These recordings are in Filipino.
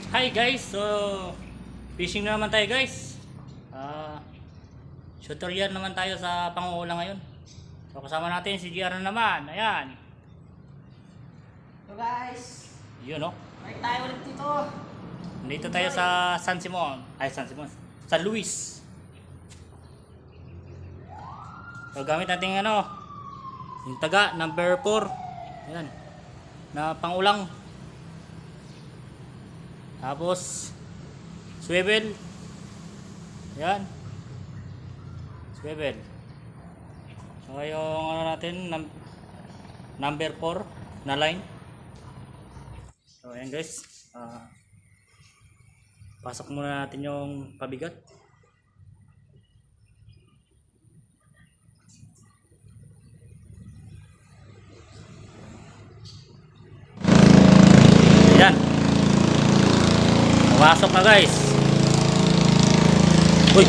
Hi guys, so fishing na naman tayo guys. Tutorial naman tayo sa panguula ngayon. So kasama natin si GR na naman. Ayan. So guys, Yun no. balik tayo ulit dito. Nandito tayo sa San Simon. San Simon. San Luis. So gamit natin yung taga number 4. Ayan. Na pangulang. Tapos swivel. Ayan. Swivel. So yung natin number 4 na line. So ayan guys. Pasok muna natin yung pabigat. Ayan. Pasok na guys. Uy.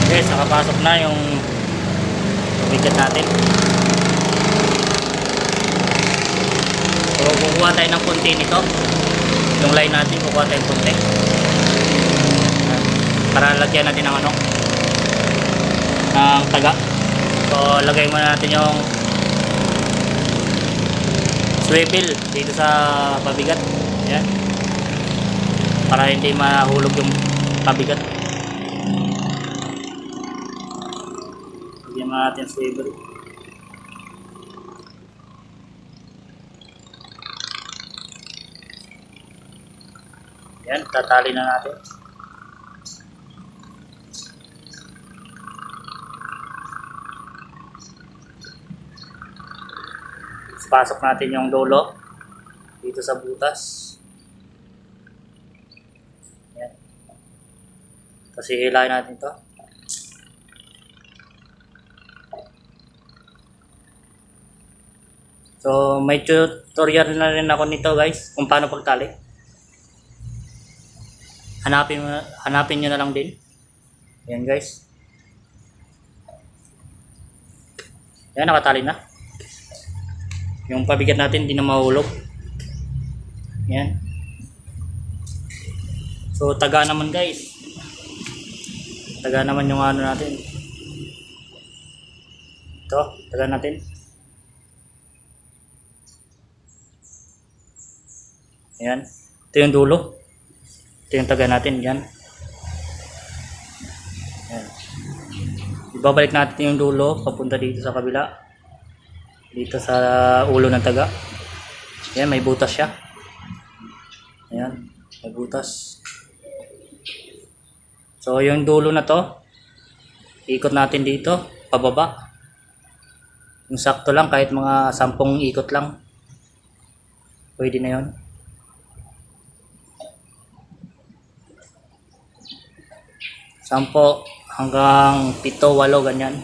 Guys, nakapasok na yung bigat natin. So kukuha tayo ng konti nito. Yung line natin, kukuha tayo ng konti para lagyan natin ng ng taga. So lagay muna natin yung swivel dito sa pabigat. Ayan. Para hindi mahulog yung pabigat. Lagyan muna natin yung swivel. Ayan, tatali na natin. Pasok natin yung dulo dito sa butas. Ayan. Kasi hilahin natin to. So may tutorial na rin ako nito guys kung paano pagtali. Hanapin nyo na lang din. Ayan guys. Ayan, nakatali na. Yung pabigat natin hindi na mahulog. Yan. So taga naman guys. Taga naman yung natin. Ito, taga natin. Yan. Ito yung dulo. Ito yung taga natin. Yan. Yan. Ibabalik natin yung dulo papunta dito sa kabila. Dito sa ulo ng taga. Ayan, may butas siya. Ayan, may butas. So yung dulo na to, ikot natin dito pababa. Yung sakto lang, kahit mga 10 ikot lang, pwede na yun. Sampo hanggang 7, 8 ganyan.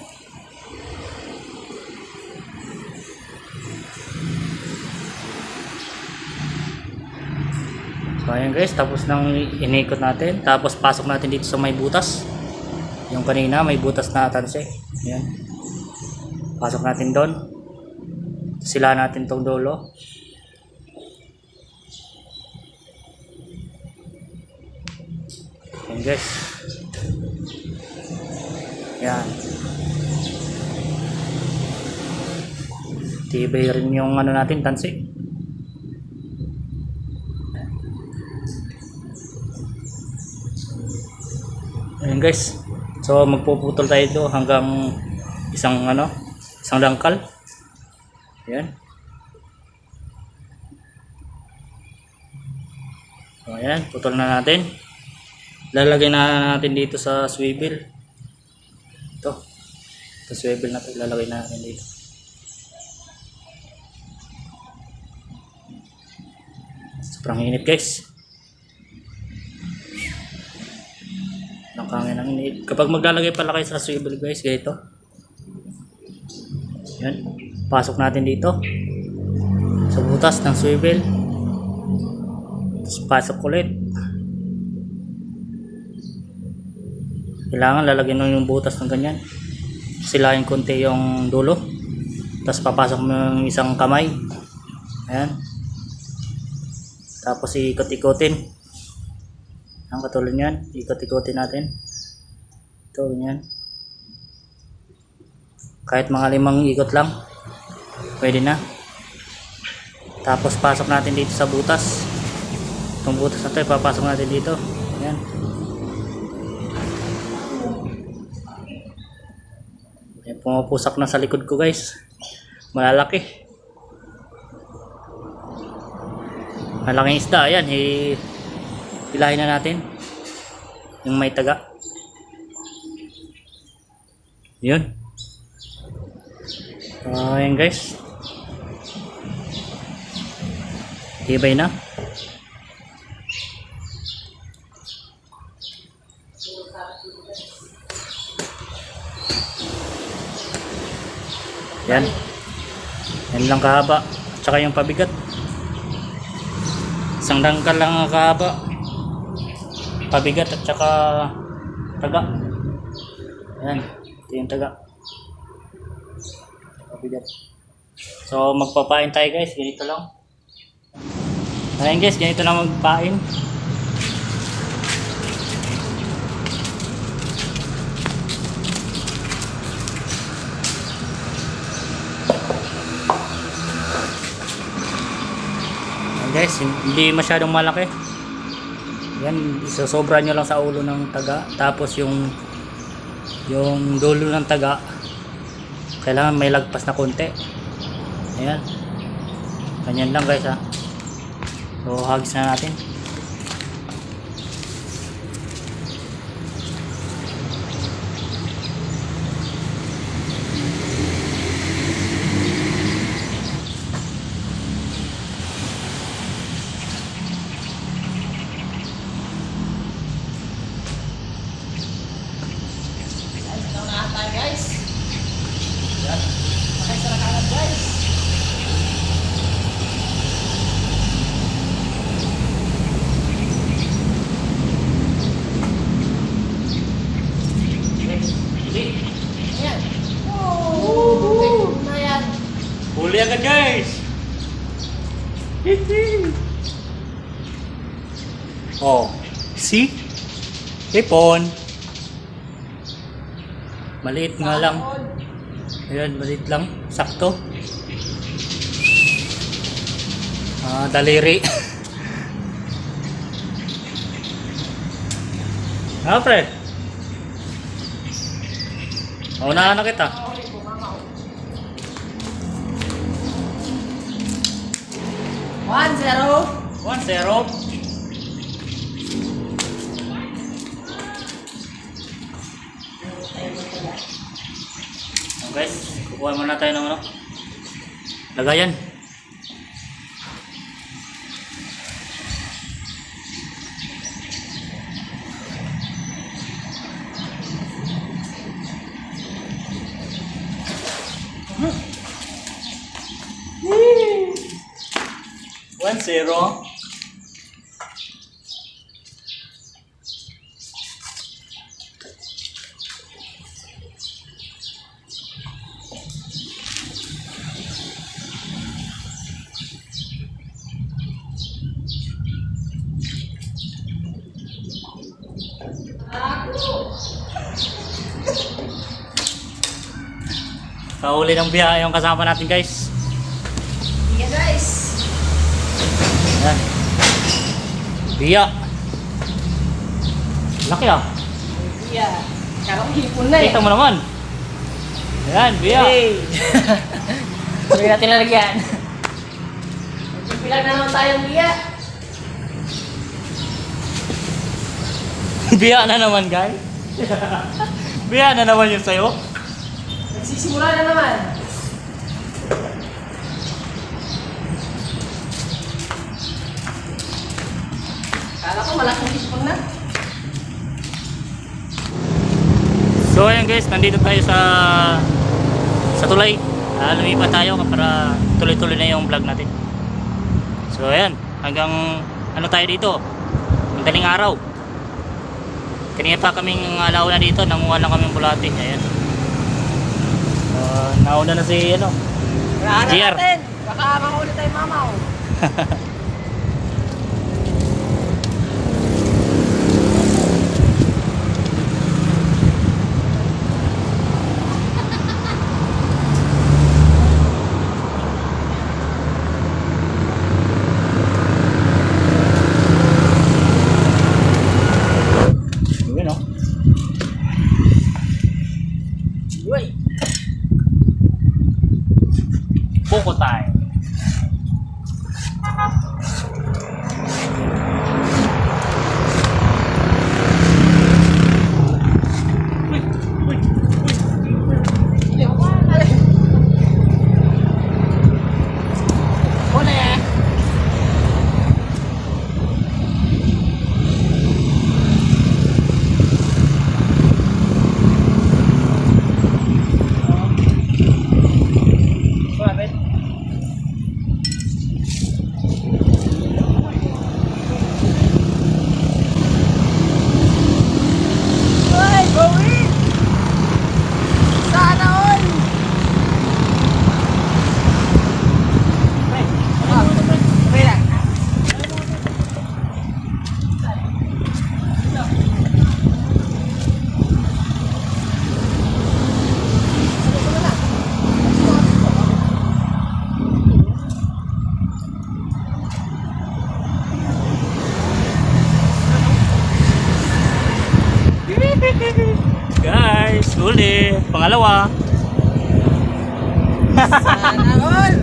So ayan guys, tapos nang inikot natin, tapos pasok natin dito sa may butas. Yung kanina may butas na tanse. Ayan. Pasok natin doon. Sila natin tong dulo. Ayan guys. Ayan. Tibay rin yung natin tanse. Ayan guys. So magpuputol tayo ito hanggang isang dangkal. Ayan. So ayan, putol na natin. Lalagay na natin dito sa swivel. Ito. Ito swivel na ito, lalagay na natin dito. Sobrang init guys. Nakangin ang init. Kapag maglalagay pala kayo sa swivel guys, ganito. Yan. Pasok natin dito sa butas ng swivel. Tapos pasok ulit. Kailangan lalagyan mo yung butas ng ganyan. Silahin konti yung dulo. Tapos papasok mo yung isang kamay. Ayan. Tapos ikot-ikotin. Ang katulad yan. Ikot-ikotin natin. Ito, ganyan. Kahit mga 5 ikot lang. Pwede na. Tapos pasok natin dito sa butas. Itong butas na ito, ipapasok natin dito. Ayan. Ayan, pumapusak na sa likod ko guys. Malalaki. Malaking isda. Ayan, hilahin na natin. Yung may taga. Yun. Ayan guys. Tibay na. Yan. Yan lang kahaba. At saka yung pabigat. Isang dangkal lang ang kahaba. Pabigat at saka taga. Yan. Ito yung taga. Pabigat. So magpapain tayo guys. Ganito lang. Ayan guys. Ganito lang magpain. Guys, hindi masyadong malaki. Yan, isosobra nyo lang sa ulo ng taga. Tapos yung dulo ng taga, kailangan may lagpas na konti. Ayan. Ganyan lang guys ha. So, hagis na natin. Guys. Yan. Makisara ka agad guys. Ayan. Na yan. Huli agad guys. Oh, see? Hipon. Maliit nga lang. Ayan, maliit lang. Sakto. Daliri. Pre. Unahan na kita. 1-0. 1-0. Guys, kukuha muna tayo ng lagayan. Woo! 1-0. Kahuli ng biya yung kasama natin guys. Sige guys. Ayan. Biya. Laki ah. Yeah. Karang hipon na eh. Kita mo naman. Ayan, biya. Hey. Sabi natin lalagyan. Pilang na naman tayong biya. Biya na naman guys. Biya na naman yung sayo. Nagsisimula na naman. Kala ko malaking hipon na. So ayan guys, nandito tayo sa tulay. Lumipat tayo para tuloy-tuloy na yung vlog natin. So ayan, hanggang ano tayo dito? Madaling araw. Kanina pa kaming alauna dito, nanguha lang kaming bulati. Ayan. Nauna na si ano. Wala GR. natin. Baka makaulit tayo mamaw. Yun o. Uy. Buko tayo. Boleh. Boleh. Uy, gawin! Sana all! Wait lang. Guys, huli. Pangalawa. Sana all!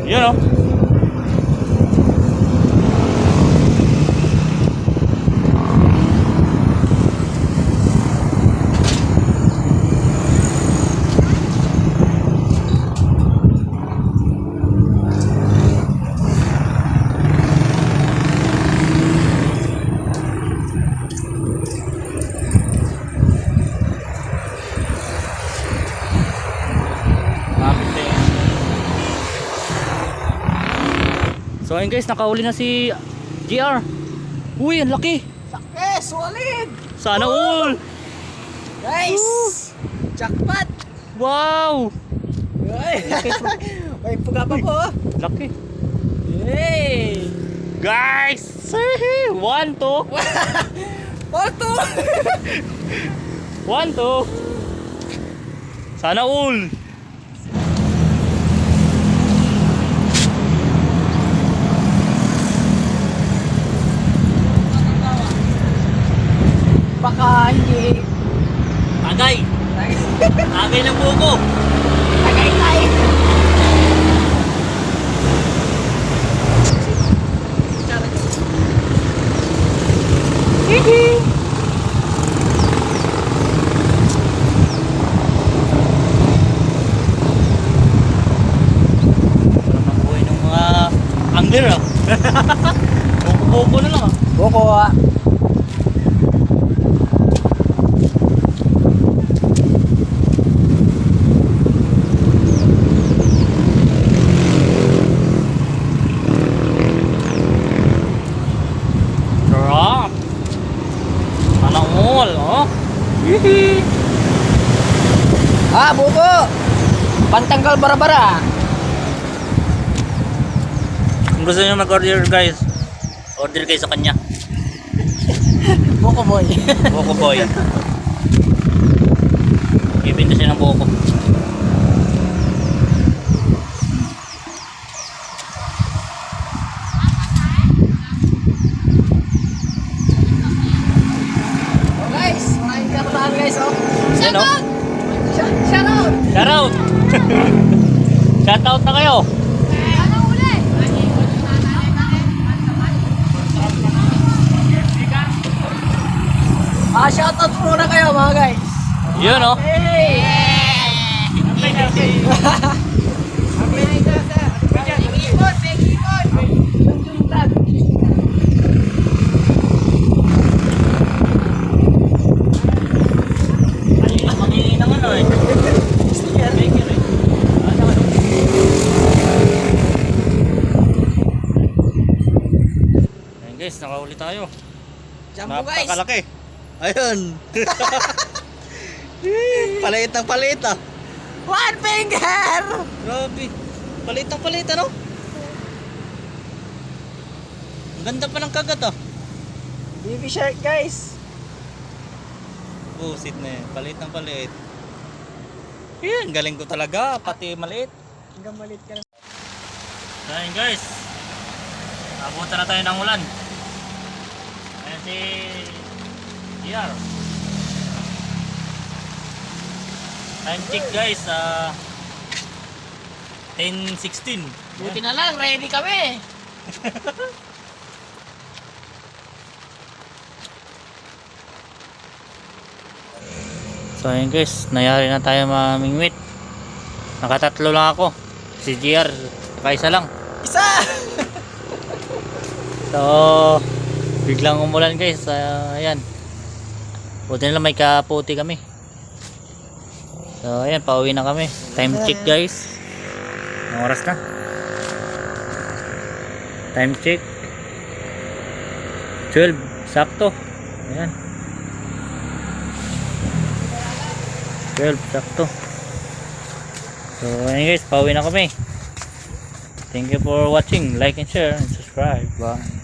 Yun o. So ayun guys, nakauli na si GR. Uy, ang laki. Sakit! Solid! Sana all. Guys! Jackpot! Wow. Uy! May puga pa po! Laki. Yay! Guys, 1, 2. Porto! 1, 2. Sana all. Baka hindi... Tagay. Tagay ng buko. Tagay-tay! Walang nakuha ng mga angler ah. Buko-buko na lang ah. Boko ah! Sarap. Sana all oh. Hihi. Ah, buko! Pantanggal bara-bara! Kung gusto nyo mag-order guys, order kayo sa kanya. Buko boy! Buko boy. Ibinta siya ng buko. Oh guys! Maraming kabataan guys oh! Yan oh. Shout out! Shout out. Shout out na kayo. Ah, shout out muna kayo mga guys! Yun oh. Hey! Mangingi ng ano eh. Sticker. Baker eh. Ayun Guys, nakahuli tayo. Jumbo guys. Napakalaki. Ayun. Palit ng palit ah. One finger! Grabe. Palit ng palit ano? Ang ganda pa ng kagat ah. Baby shark guys. Busit na yan. Palit ng palit. Yan, galing ko talaga. Pati maliit. Hanggang malit ka na. So ayun guys, napunta na tayo ng ulan. Ayan si JR. Time check guys, 10:16. Buti na lang, ready kami. So ayun guys, nayari na tayo mamingwit. Nakatatlo lang ako. Si JR, isa lang. Isa! So, biglang umulan guys. Ayan. Buti na lang may kaputi kami. So, ayan. Pauwi na kami. Time check guys. Anong oras na? Time check. 12. Sakto. Ayan. 12. Sakto. So, ayan guys. Pauwi na kami. Thank you for watching. Like and share and subscribe. Bye.